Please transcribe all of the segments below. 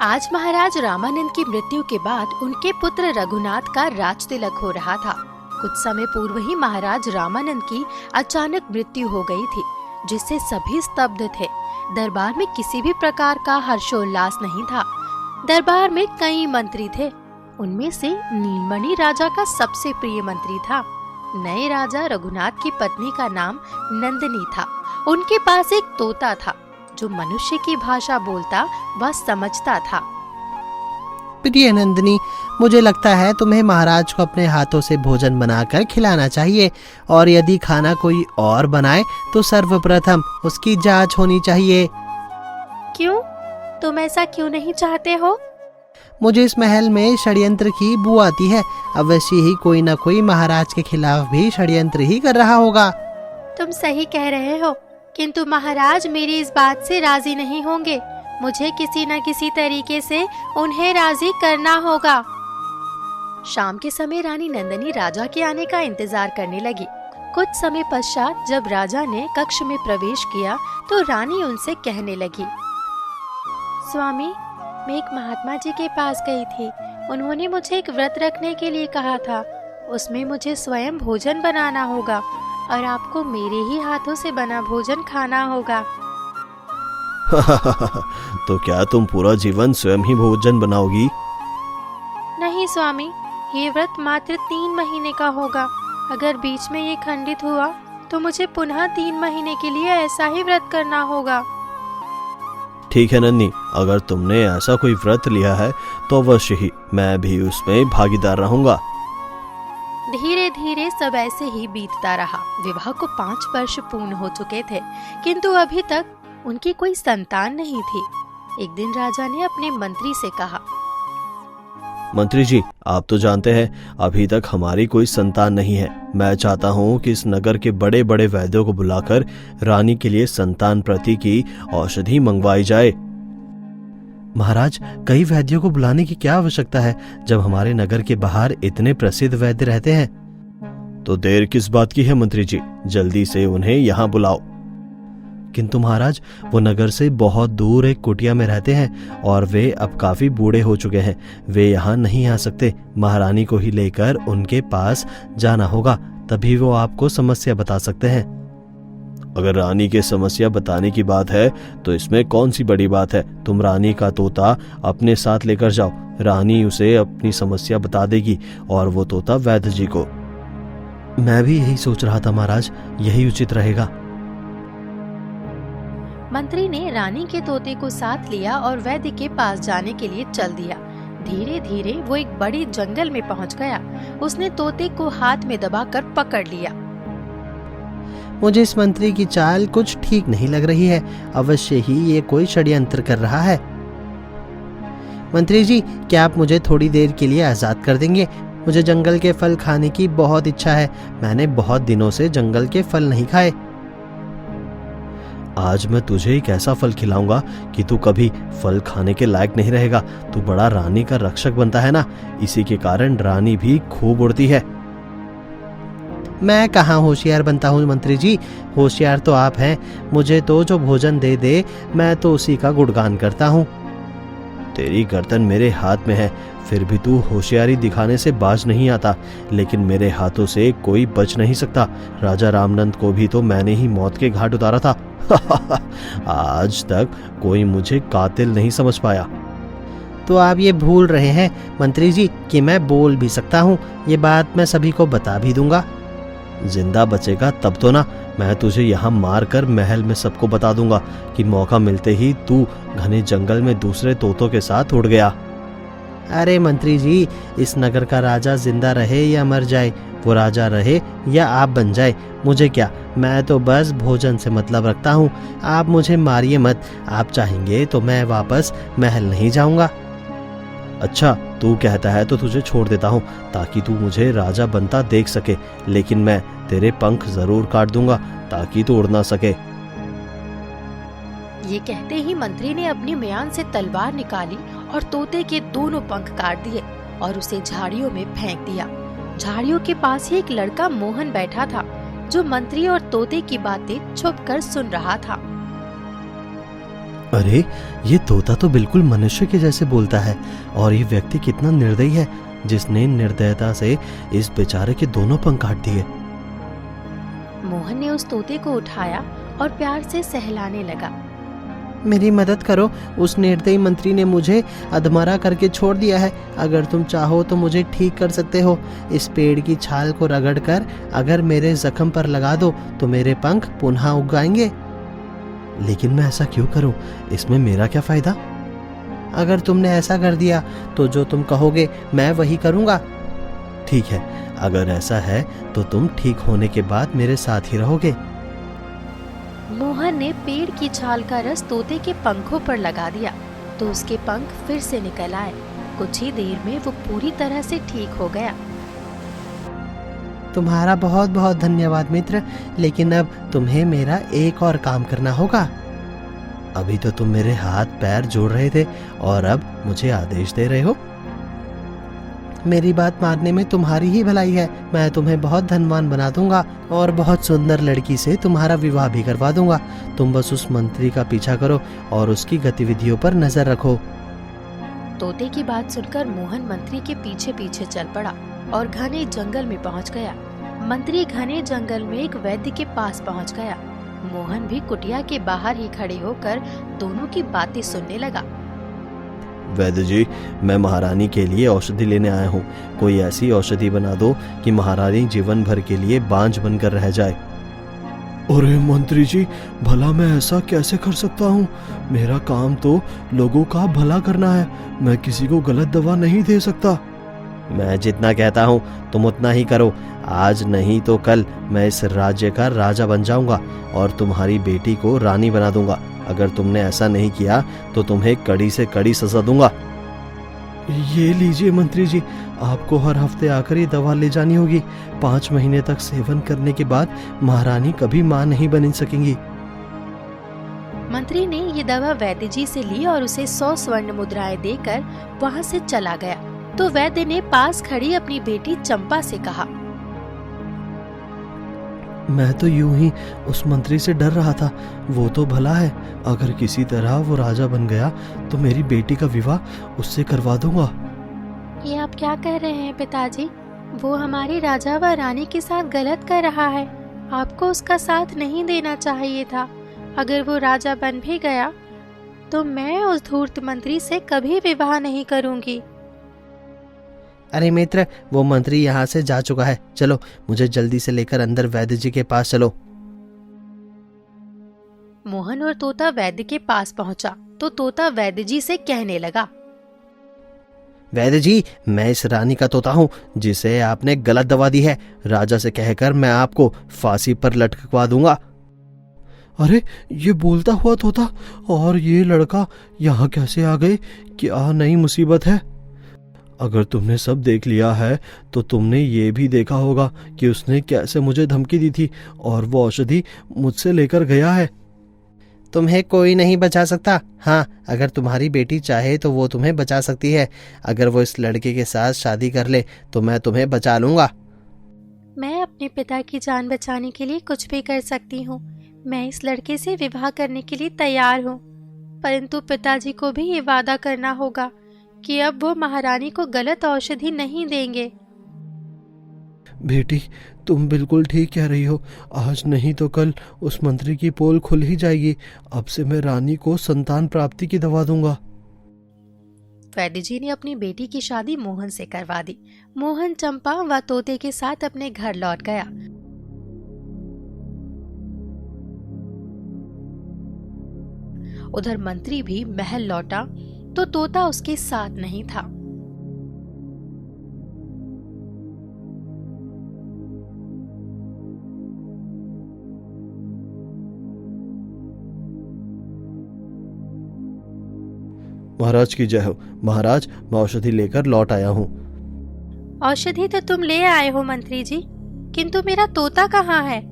आज महाराज रामानंद की मृत्यु के बाद उनके पुत्र रघुनाथ का राज तिलक हो रहा था। कुछ समय पूर्व ही महाराज रामानंद की अचानक मृत्यु हो गई थी, जिससे सभी स्तब्ध थे। दरबार में किसी भी प्रकार का हर्षोल्लास नहीं था। दरबार में कई मंत्री थे, उनमें से नीलमणि राजा का सबसे प्रिय मंत्री था। नए राजा रघुनाथ की पत्नी का नाम नंदिनी था। उनके पास एक तोता था जो मनुष्य की भाषा बोलता व समझता था। प्रिय नंदिनी, मुझे लगता है तुम्हें महाराज को अपने हाथों से भोजन बनाकर खिलाना चाहिए, और यदि खाना कोई और बनाए तो सर्वप्रथम उसकी जांच होनी चाहिए। क्यों? तुम ऐसा क्यों नहीं चाहते हो? मुझे इस महल में षड्यंत्र की बू आती है। अवश्य ही कोई न कोई महाराज के खिलाफ भी षड्यंत्र ही कर रहा होगा। तुम सही कह रहे हो, किंतु महाराज मेरी इस बात से राजी नहीं होंगे। मुझे किसी न किसी तरीके से उन्हें राजी करना होगा। शाम के समय रानी नंदिनी राजा के आने का इंतजार करने लगी। कुछ समय पश्चात जब राजा ने कक्ष में प्रवेश किया तो रानी उनसे कहने लगी, स्वामी, मैं एक महात्मा जी के पास गई थी। उन्होंने मुझे एक व्रत रखने के लिए कहा था। उसमें मुझे स्वयं भोजन बनाना होगा और आपको मेरे ही हाथों से बना भोजन खाना होगा। तो क्या तुम पूरा जीवन स्वयं ही भोजन बनाओगी? नहीं स्वामी, ये व्रत मात्र 3 महीने का होगा। अगर बीच में ये खंडित हुआ तो मुझे पुनः 3 महीने के लिए ऐसा ही व्रत करना होगा। ठीक है नन्नी, अगर तुमने ऐसा कोई व्रत लिया है तो अवश्य ही मैं भी उसमें भागीदार रहूंगा। धीरे धीरे सब ऐसे ही बीतता रहा। विवाह को 5 वर्ष पूर्ण हो चुके थे, किंतु अभी तक उनकी कोई संतान नहीं थी। एक दिन राजा ने अपने मंत्री से कहा, मंत्री जी, आप तो जानते हैं अभी तक हमारी कोई संतान नहीं है। मैं चाहता हूँ कि इस नगर के बड़े बड़े वैद्यों को बुलाकर रानी के लिए संतान प्रति की औषधि मंगवाई जाए। महाराज, कई वैद्यों को बुलाने की क्या आवश्यकता है जब हमारे नगर के बाहर इतने प्रसिद्ध वैद्य रहते हैं। तो देर किस बात की है मंत्री जी, जल्दी से उन्हें यहाँ बुलाओ। किंतु महाराज, वो नगर से बहुत दूर एक कुटिया में रहते हैं और वे अब काफी बूढ़े हो चुके हैं। वे यहाँ नहीं आ सकते। महारानी को ही लेकर उनके पास जाना होगा, तभी वो आपको समस्या बता सकते हैं। अगर रानी के समस्या बताने की बात है तो इसमें कौन सी बड़ी बात है। तुम रानी का तोता अपने साथ लेकर जाओ, रानी उसे अपनी समस्या बता देगी और वो तोता वैद्य जी को। मैं भी यही सोच रहा था महाराज, यही उचित रहेगा। मंत्री ने रानी के तोते को साथ लिया और वैद्य के पास जाने के लिए चल दिया। धीरे धीरे वो एक बड़ी जंगल में पहुंच गया। उसने तोते को हाथ में दबाकर पकड़ लिया। मुझे इस मंत्री की चाल कुछ ठीक नहीं लग रही है। अवश्य ही ये कोई षड्यंत्र कर रहा है। मंत्री जी, क्या आप मुझे थोड़ी देर के लिए आजाद कर देंगे? मुझे जंगल के फल खाने की बहुत इच्छा है। मैंने बहुत दिनों से जंगल के फल नहीं खाए। आज मैं तुझे एक ऐसा फल खिलाऊंगा कि तू कभी फल खाने के लायक नहीं रहेगा। तू बड़ा रानी का रक्षक बनता है ना, इसी के कारण रानी भी खूब उड़ती है। मैं कहाँ होशियार बनता हूँ मंत्री जी, होशियार तो आप हैं। मुझे तो जो भोजन दे दे मैं तो उसी का गुणगान करता हूँ। तेरी गर्दन मेरे हाथ में है, फिर भी तू होशियारी दिखाने से बाज नहीं आता। लेकिन मेरे हाथों से कोई बच नहीं सकता। राजा रामनंद को भी तो मैंने ही मौत के घाट उतारा था। आज तक कोई मुझे कातिल नहीं समझ पाया। तो आप ये भूल रहे हैं मंत्री जी कि मैं बोल भी सकता हूँ। ये बात मैं सभी को बता भी दूंगा। जिंदा बचेगा तब तो ना। मैं तुझे यहाँ मार कर महल में सबको बता दूंगा कि मौका मिलते ही तू घने जंगल में दूसरे तोतों के साथ उड़ गया। अरे मंत्री जी, इस नगर का राजा जिंदा रहे या मर जाए, वो राजा रहे या आप बन जाए, मुझे क्या। मैं तो बस भोजन से मतलब रखता हूँ। आप मुझे मारिए मत। आप चाहेंगे तो मैं वापस महल नहीं जाऊंगा। अच्छा, तू कहता है तो तुझे छोड़ देता हूँ ताकि तू मुझे राजा बनता देख सके, लेकिन मैं तेरे पंख जरूर काट दूंगा ताकि तू उड़ ना सके। ये कहते ही मंत्री ने अपनी म्यान से तलवार निकाली और तोते के दोनों पंख काट दिए और उसे झाड़ियों में फेंक दिया। झाड़ियों के पास ही एक लड़का मोहन बैठा था, जो मंत्री और तोते की बातें छुपकर सुन रहा था। अरे, ये तोता तो बिल्कुल मनुष्य के जैसे बोलता है। और ये व्यक्ति कितना निर्दयी है जिसने निर्दयता से इस बेचारे के दोनों पंख काट दिए। मोहन ने उस तोते को उठाया और प्यार से सहलाने लगा। मेरी मदद करो, उस निर्दयी मंत्री ने मुझे अधमरा करके छोड़ दिया है। अगर तुम चाहो तो मुझे ठीक कर सकते हो। इस पेड़ की छाल को रगड़कर अगर मेरे जख्म पर लगा दो तो मेरे पंख पुनः उग आएंगे। लेकिन मैं ऐसा क्यों करूं? इसमें मेरा क्या फायदा? अगर तुमने ऐसा कर दिया तो जो तुम कहोगे मैं वही करूंगा। ठीक है, अगर ऐसा है तो तुम ठीक होने के बाद मेरे साथ ही रहोगे। मोहन ने पेड़ की छाल का रस तोते के पंखों पर लगा दिया तो उसके पंख फिर से निकल आए। कुछ ही देर में वो पूरी तरह से ठीक हो गया। तुम्हारा बहुत बहुत धन्यवाद मित्र, लेकिन अब तुम्हें मेरा एक और काम करना होगा। अभी तो तुम मेरे हाथ पैर जोड़ रहे थे और अब मुझे आदेश दे रहे हो। मेरी बात मानने में तुम्हारी ही भलाई है। मैं तुम्हें बहुत धनवान बना दूंगा और बहुत सुंदर लड़की से तुम्हारा विवाह भी करवा दूंगा। तुम बस उस मंत्री का पीछा करो और उसकी गतिविधियों पर नजर रखो। तोते की बात सुनकर मोहन मंत्री के पीछे पीछे चल पड़ा और घने जंगल में पहुंच गया। मंत्री घने जंगल में एक वैद्य के पास पहुंच गया। मोहन भी कुटिया के बाहर ही खड़े होकर दोनों की बातें सुनने लगा। वैद्य जी, मैं महारानी के लिए औषधि लेने आया हूँ। कोई ऐसी औषधि बना दो कि महारानी जीवन भर के लिए बांझ बनकर रह जाए। अरे मंत्री जी, भला मैं ऐसा कैसे कर सकता हूँ? मेरा काम तो लोगों का भला करना है। मैं किसी को गलत दवा नहीं दे सकता। मैं जितना कहता हूँ तुम उतना ही करो। आज नहीं तो कल मैं इस राज्य का राजा बन जाऊंगा और तुम्हारी बेटी को रानी बना दूंगा। अगर तुमने ऐसा नहीं किया तो तुम्हें कड़ी से कड़ी सजा दूंगा। ये लीजिए मंत्री जी, आपको हर हफ्ते आकर ये दवा ले जानी होगी। 5 महीने तक सेवन करने के बाद महारानी कभी मां नहीं बन सकेंगी। मंत्री ने ये दवा वैद्य जी से ली और उसे 100 स्वर्ण मुद्राएं देकर वहाँ से चला गया। तो वैद्य ने पास खड़ी अपनी बेटी चंपा से कहा, मैं तो यूं ही उस मंत्री से डर रहा था। वो तो भला है। अगर किसी तरह वो राजा बन गया तो मेरी बेटी का विवाह उससे करवा दूंगा। ये आप क्या कह रहे हैं पिताजी? वो हमारी राजा व रानी के साथ गलत कर रहा है। आपको उसका साथ नहीं देना चाहिए था। अगर वो राजा बन भी गया तो मैं उस धूर्त मंत्री से कभी विवाह नहीं करूंगी। अरे मित्र, वो मंत्री यहाँ से जा चुका है। चलो, मुझे जल्दी से लेकर अंदर वैद्य जी के पास चलो। मोहन और तोता वैद्य के पास पहुंचा तो तोता वैद्य जी से कहने लगा, वैद्य जी, मैं इस रानी का तोता हूँ जिसे आपने गलत दवा दी है। राजा से कहकर मैं आपको फांसी पर लटकवा दूंगा। अरे, ये बोलता हुआ तोता और ये लड़का यहाँ कैसे आ गए? क्या नई मुसीबत है? अगर तुमने सब देख लिया है तो तुमने ये भी देखा होगा कि उसने कैसे मुझे धमकी दी थी और वो औषधि मुझसे लेकर गया है। तुम्हें कोई नहीं बचा सकता। हाँ, अगर तुम्हारी बेटी चाहे तो वो तुम्हें बचा सकती है। अगर वो इस लड़के के साथ शादी कर ले तो मैं तुम्हें बचा लूंगा। मैं अपने पिता की जान बचाने के लिए कुछ भी कर सकती हूँ। मैं इस लड़के से विवाह करने के लिए तैयार हूँ, परंतु पिताजी को भी ये वादा करना होगा कि अब वो महारानी को गलत औषधि नहीं देंगे। बेटी, तुम बिल्कुल ठीक कह रही हो। आज नहीं तो कल उस मंत्री की पोल खुल ही जाएगी। अब से मैं रानी को संतान प्राप्ति की दवा दूंगा। वैद्य जी ने अपनी बेटी की शादी मोहन से करवा दी। मोहन चंपा व तोते के साथ अपने घर लौट गया। उधर मंत्री भी महल लौटा तो तोता उसके साथ नहीं था। महाराज की जय हो। महाराज, मैं औषधि लेकर लौट आया हूँ। औषधि तो तुम ले आए हो मंत्री जी, किंतु मेरा तोता कहाँ है?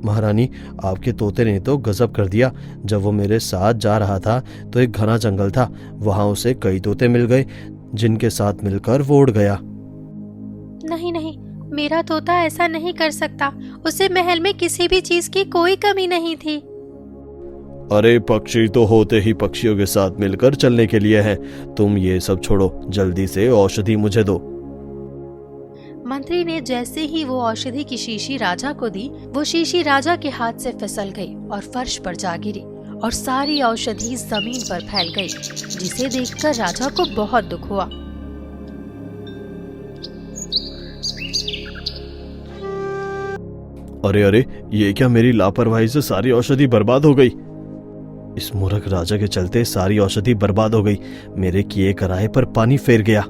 महारानी, आपके तोते ने तो गजब कर दिया। जब वो मेरे साथ जा रहा था तो एक घना जंगल था। वहां उसे कई तोते मिल गए जिनके साथ मिलकर वो उड़ गया। नहीं नहीं, मेरा तोता ऐसा नहीं कर सकता। उसे महल में किसी भी चीज की कोई कमी नहीं थी। अरे पक्षी तो होते ही पक्षियों के साथ मिलकर चलने के लिए हैं। तुम ये सब छोड़ो, जल्दी से औषधि मुझे दो। मंत्री ने जैसे ही वो औषधि की शीशी राजा को दी, वो शीशी राजा के हाथ से फिसल गई और फर्श पर जा गिरी और सारी औषधि जमीन पर फैल गई, जिसे देखकर राजा को बहुत दुख हुआ। अरे अरे, ये क्या, मेरी लापरवाही से सारी औषधि बर्बाद हो गई। इस मूर्ख राजा के चलते सारी औषधि बर्बाद हो गई। मेरे किए कराए पर पानी फेर गया।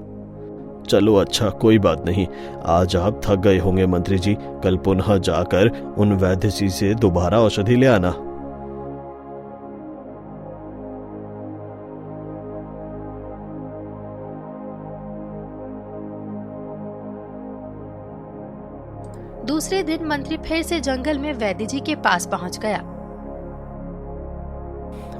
चलो अच्छा, कोई बात नहीं। आज आप थक गए होंगे मंत्री जी, कल पुनः जाकर उन वैद्य जी से दोबारा औषधि ले आना। दूसरे दिन मंत्री फिर से जंगल में वैद्य जी के पास पहुंच गया।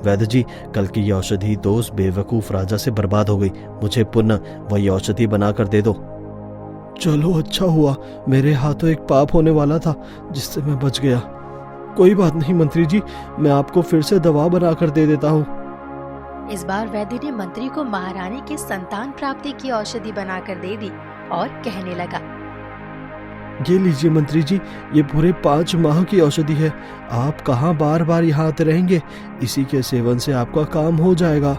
वैद्य जी, कल की ये औषधि तो उस बेवकूफ राजा से बर्बाद हो गई। मुझे पुनः वही औषधि बनाकर दे दो। चलो अच्छा हुआ, मेरे हाथों एक पाप होने वाला था जिससे मैं बच गया। कोई बात नहीं मंत्री जी, मैं आपको फिर से दवा बनाकर दे देता हूँ। इस बार वैद्य ने मंत्री को महारानी की संतान प्राप्ति की औषधि बनाकर दे दी और कहने लगा, ये लीजिए मंत्री जी, ये पूरे 5 माह की औषधि है। आप कहाँ बार बार यहाँ आते रहेंगे, इसी के सेवन से आपका काम हो जाएगा।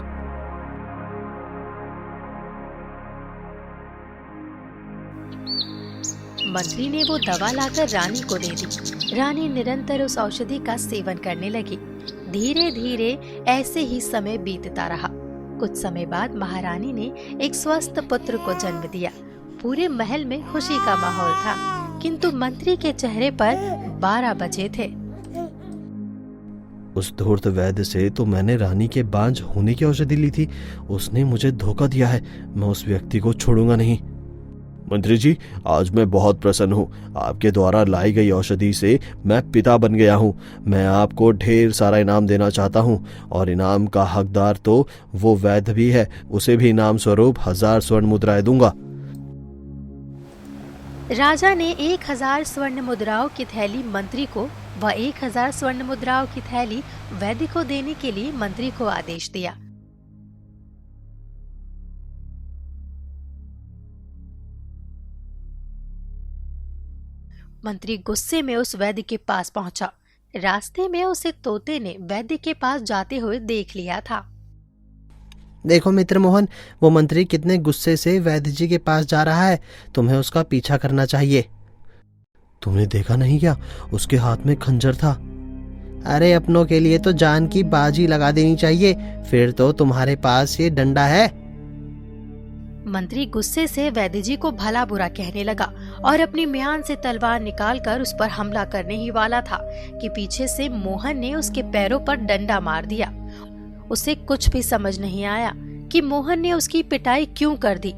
मंत्री ने वो दवा लाकर रानी को दे दी। रानी निरंतर उस औषधि का सेवन करने लगी। धीरे धीरे ऐसे ही समय बीतता रहा। कुछ समय बाद महारानी ने एक स्वस्थ पुत्र को जन्म दिया। पूरे महल में खुशी का माहौल था, किंतु मंत्री के चेहरे पर 12 बजे थे। उस धूर्त वैद्य से तो मैंने रानी के बांझ होने की औषधि ली थी। उसने मुझे धोखा दिया है। मैं उस व्यक्ति को छोड़ूंगा नहीं। मंत्री जी, आज मैं बहुत प्रसन्न हूँ। आपके द्वारा लाई गई औषधि से मैं पिता बन गया हूँ। मैं आपको ढेर सारा इनाम देना चाहता हूँ, और इनाम का हकदार तो वो वैद्य भी है। उसे भी इनाम स्वरूप 1000 स्वर्ण मुद्राएं दूंगा। राजा ने 1000 स्वर्ण मुद्राओं की थैली मंत्री को व 1000 स्वर्ण मुद्राओं की थैली वैद्य को देने के लिए मंत्री को आदेश दिया। मंत्री गुस्से में उस वैद्य के पास पहुंचा। रास्ते में उसे तोते ने वैद्य के पास जाते हुए देख लिया था। देखो मित्र मोहन, वो मंत्री कितने गुस्से से वैद्य जी के पास जा रहा है। तुम्हें उसका पीछा करना चाहिए। तुमने देखा नहीं क्या, उसके हाथ में खंजर था। अरे अपनों के लिए तो जान की बाजी लगा देनी चाहिए, फिर तो तुम्हारे पास ये डंडा है। मंत्री गुस्से से वैद्य जी को भला बुरा कहने लगा और अपनी म्यान से तलवार निकालकर उस पर हमला करने ही वाला था कि पीछे से मोहन ने उसके पैरों पर डंडा मार दिया। उसे कुछ भी समझ नहीं आया कि मोहन ने उसकी पिटाई क्यों कर दी।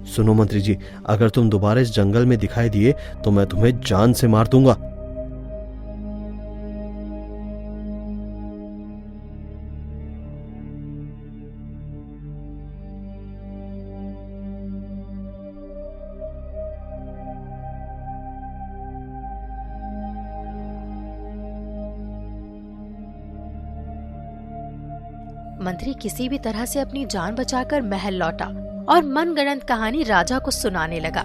सुनो मंत्री जी, अगर तुम दोबारा इस जंगल में दिखाई दिए तो मैं तुम्हें जान से मार दूंगा। मंत्री किसी भी तरह से अपनी जान बचाकर महल लौटा और मनगढ़ंत कहानी राजा को सुनाने लगा।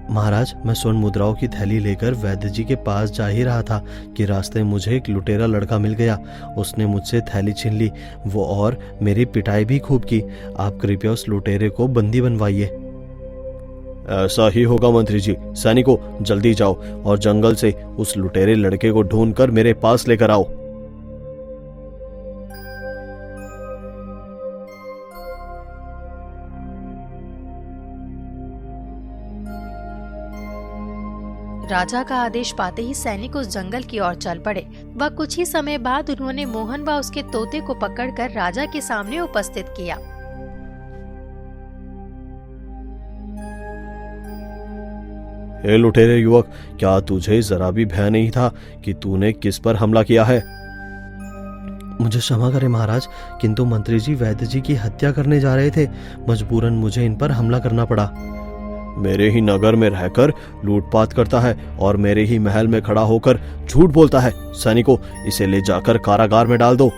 महाराज, मैं स्वर्ण मुद्राओं की थैली लेकर वैद्य जी के पास जा ही रहा था कि रास्ते में मुझे एक लुटेरा लड़का मिल गया। उसने मुझसे थैली छीन ली, वो और मेरी पिटाई भी खूब की। आप कृपया उस लुटेरे को बंदी बनवाइए। ऐसा ही होगा मंत्री जी। सैनिकों, जल्दी जाओ और जंगल से उस लुटेरे लड़के को ढूंढकर मेरे पास लेकर आओ। राजा का आदेश पाते ही सैनिक उस जंगल की ओर चल पड़े। वह कुछ ही समय बाद उन्होंने मोहन व उसके तोते को पकड़कर राजा के सामने उपस्थित किया। हे लुटेरे युवक, क्या तुझे जरा भी भय नहीं था कि तूने किस पर हमला किया है? मुझे क्षमा करें महाराज, किंतु मंत्री जी वैद्य जी की हत्या करने जा रहे थे। मजबूरन मुझे इन पर हमला करना पड़ा। मेरे ही नगर में रहकर लूटपाट करता है और मेरे ही महल में खड़ा होकर झूठ बोलता है। सैनिकों, इसे ले जाकर कारागार में डाल दो।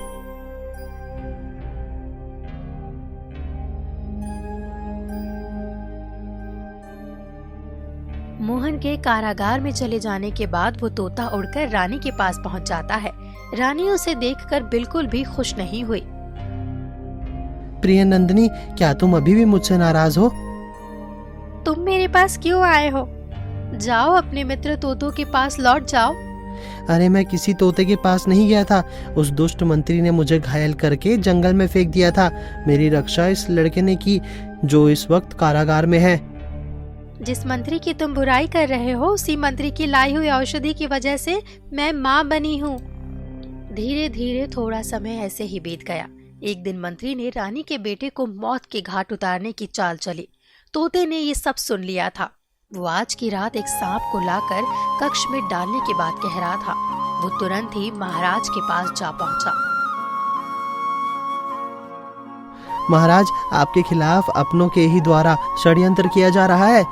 मोहन के कारागार में चले जाने के बाद वो तोता उड़कर रानी के पास पहुंच जाता है। रानी उसे देखकर बिल्कुल भी खुश नहीं हुई। प्रिय नंदिनी, क्या तुम अभी भी मुझसे नाराज हो? तुम मेरे पास क्यों आए हो? जाओ, अपने मित्र तोतों के पास लौट जाओ। अरे मैं किसी तोते के पास नहीं गया था। उस दुष्ट मंत्री ने मुझे घायल करके जंगल में फेंक दिया था। मेरी रक्षा इस लड़के ने की जो इस वक्त कारागार में है। जिस मंत्री की तुम बुराई कर रहे हो, उसी मंत्री की लाई हुई औषधि की वजह से मैं माँ बनी हूँ। धीरे धीरे थोड़ा समय ऐसे ही बीत गया। एक दिन मंत्री ने रानी के बेटे को मौत के घाट उतारने की चाल चली। तोते ने ये सब सुन लिया था। वो आज की रात एक सांप को लाकर कक्ष में डालने की बात कह रहा था। वो तुरंत ही महाराज के पास जा पहुंचा। महाराज, आपके खिलाफ अपनों के ही द्वारा षड्यंत्र किया जा रहा है।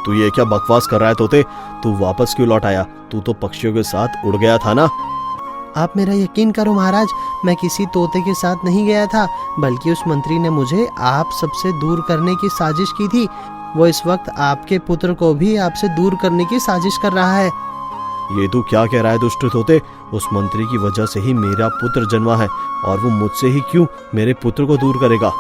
तू ये क्या बकवास कर रहा है तोते? तू वापस क्यों लौट आया? तू तो पक्षियों के साथ उड़ गया था ना। आप मेरा यकीन करो महाराज, मैं किसी तोते के साथ नहीं गया था, बल्कि उस मंत्री ने मुझे आप सबसे दूर करने की साजिश की थी। वो इस वक्त आपके पुत्र को भी आपसे दूर करने की साजिश कर रहा है। ये तू क्या कह रहा है दुष्ट तोते? उस मंत्री की वजह से ही मेरा पुत्र जन्मा है और वो मुझसे ही क्यों मेरे पुत्र को दूर करेगा?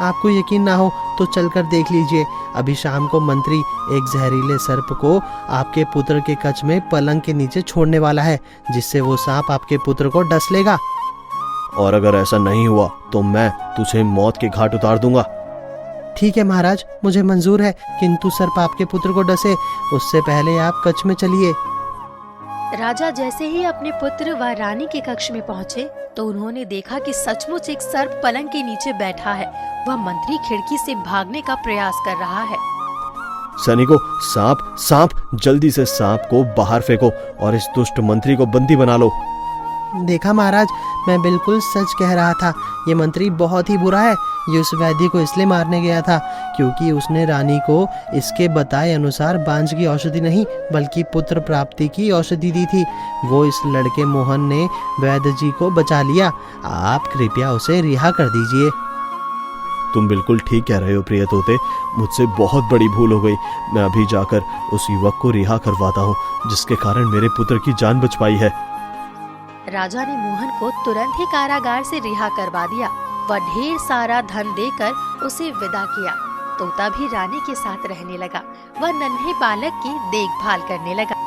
आपको यकीन ना हो तो चलकर देख लीजिए। अभी शाम को मंत्री एक जहरीले सर्प को आपके पुत्र के कक्ष में पलंग के नीचे छोड़ने वाला है, जिससे वो सांप आपके पुत्र को डस लेगा। और अगर ऐसा नहीं हुआ तो मैं तुझे मौत के घाट उतार दूंगा। ठीक है महाराज, मुझे मंजूर है, किंतु सर्प आपके पुत्र को डसे उससे पहले आप कक्ष में चलिए। राजा जैसे ही अपने पुत्र व रानी के कक्ष में पहुंचे तो उन्होंने देखा कि सचमुच एक सर्प पलंग के नीचे बैठा है। वह मंत्री खिड़की से भागने का प्रयास कर रहा है। सैनिकों, सांप सांप, जल्दी से सांप को बाहर फेंको और इस दुष्ट मंत्री को बंदी बना लो। देखा महाराज, मैं बिल्कुल सच कह रहा था। ये मंत्री बहुत ही बुरा है। ये उस वैद्य को इसलिए मारने गया था क्योंकि उसने रानी को इसके बताए अनुसार बांझ की औषधि नहीं बल्कि पुत्र प्राप्ति की औषधि दी थी। वो इस लड़के मोहन ने वैद्य जी को बचा लिया। आप कृपया उसे रिहा कर दीजिए। तुम बिल्कुल ठीक कह रहे हो प्रिय तोते, मुझसे बहुत बड़ी भूल हो गई। मैं अभी जाकर उस युवक को रिहा करवाता हूँ जिसके कारण मेरे पुत्र की जान बच पाई है। राजा ने मोहन को तुरंत ही कारागार से रिहा करवा दिया। वह ढेर सारा धन देकर उसे विदा किया। तोता भी रानी के साथ रहने लगा। वह नन्हे बालक की देखभाल करने लगा।